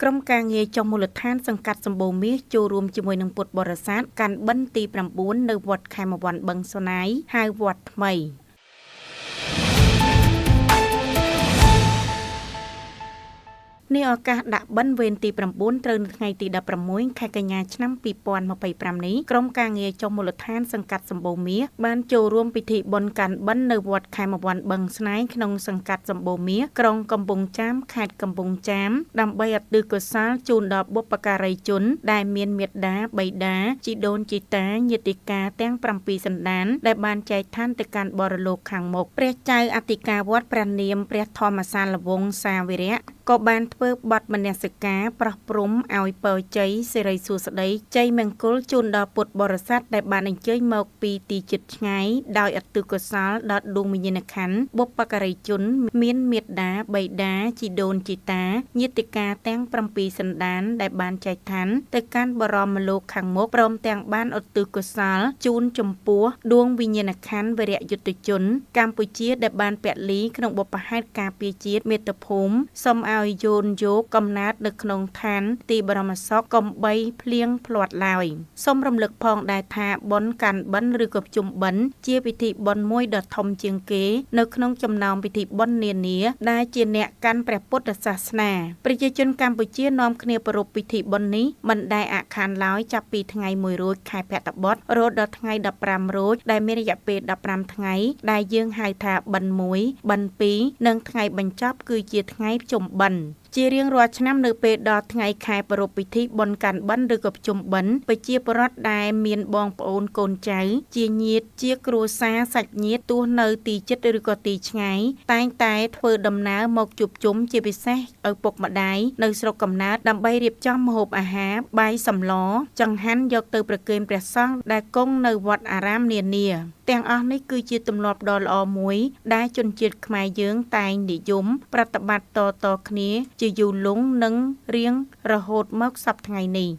ក្រុមការងារចុះមូលដ្ឋានសង្កាត់សម្បូរមាសចូលរួមជាមួយនឹងពុទ្ធបរិស័ទកាន់បិណ្ឌទី9នៅវត្តខេមវ័នបឹងសុណាយហៅវត្តថ្មីនេះឱកាសដាក់បិណ្ឌវេនទី9ត្រូវនៅថ្ងៃទី16ខែកញ្ញាឆ្នាំ2025នេះក្រុមការងារចុះមូលដ្ឋានសង្កាត់សម្បូរមាសបានចូលរួមពិធីបុណ្យកាន់បិណ្ឌនៅវត្តខេមវ័នបឹងស្នាយក្នុងសង្កាត់សម្បូរមាសក្រុងកំពង់ចាមខេត្តកំពង់ចាមដើម្បីឧទ្ទិសកុសលជូនដល់បុព្វការីជនដែលមានមេត្តាបិតាជីដូនជីតាញាតិកាទាំង7សន្តានដែលបានចែកឋានទៅកាន់បរលោកខាងមុខព្រះចៅអធិការវត្តព្រះនាមព្រះធម្មសាលវង្សសាវីរៈក៏បានធ្វើបទមនសិការប្រោះព្រំឲ្យពរជ័យសិរីសួស្តីជ័យមង្គលជូនដល់ពុទ្ធបរិស័ទដែលបានអញ្ជើញមកពីទីជិតឆ្ងាយដោយឧទ្ទិសកុសលដល់ដួងវិញ្ញាណក្ខន្ធបុព្វការីជនមានមេត្តាបិតាជីដូនជីតាញាតិកាទាំង7សន្តានដែលបានចែកឋានទៅកាន់បរមលោកខាងមុខព្រមទាំងបានឧទ្ទិសកុសលជូនចំពោះដួងវិញ្ញាណក្ខន្ធវីរយុទ្ធជនកម្ពុជាដែលបានពលីក្នុងបុព្វហេតុការពារជាតិមាតុភូមិសូមឲ្យយោនយកកំណើតនៅក្នុងឋានទីបរមសុខកុំបីភ្លៀងភ្លាត់ឡើយសូមរំលឹកផងដែរថាបុណ្យកាន់បិណ្ឌឬក៏ភ្ជុំបិណ្ឌជាពិធីបុណ្យមួយដ៏ធំជាងគេនៅក្នុងចំណោមពិធីបុណ្យនានាដែលជាអ្នកកាន់ព្រះពុទ្ធសាសនាប្រជាជនកម្ពុជានាំគ្នាប្រារព្ធពិធីបុណ្យនេះមិនដែលអាក់ខានឡើយចាប់ពីថ្ងៃ1រោចខែភទ្របទរហូតដល់ថ្ងៃ15រោចដែលមានរយៈពេល15ថ្ងៃដែលយើងហៅថាបិណ្ឌ1បិណ្ឌ2និងថ្ងៃបញ្ចប់គឺជាថ្ងៃភ្ជុំបិណ្ឌជារៀងរាល់ឆ្នាំនៅពេលដល់ថ្ងៃខែប្រារព្ធពិធីបុណ្យកាន់បិណ្ឌឬក៏ភ្ជុំបិណ្ឌប្រជាពលរដ្ឋដែលមានបងប្អូនកូនចៅជាញាតិជាគ្រួសារសាច់ញាតិទោះនៅទីជិតឬក៏ទីឆ្ងាយតែងតែធ្វើដំណើរមកជួបជុំជាពិសេសឪពុកម្ដាយនៅស្រុកកំណើតដើម្បីរៀបចំម្ហូបអាហារបាយសម្លចង្ហាន់យកទៅប្រគេនព្រះសង្ឃដែលគង់នៅវត្តអារាមនានាទាំងអស់នេះគឺជាទម្លាប់ដ៏ល្អមួយដែលជនជាតិខ្មែរយើងតែងនិយមប្រតិបត្តិតគ្នាជាយូរលង់និងរៀងរហូតមកសព្វថ្ងៃនេះ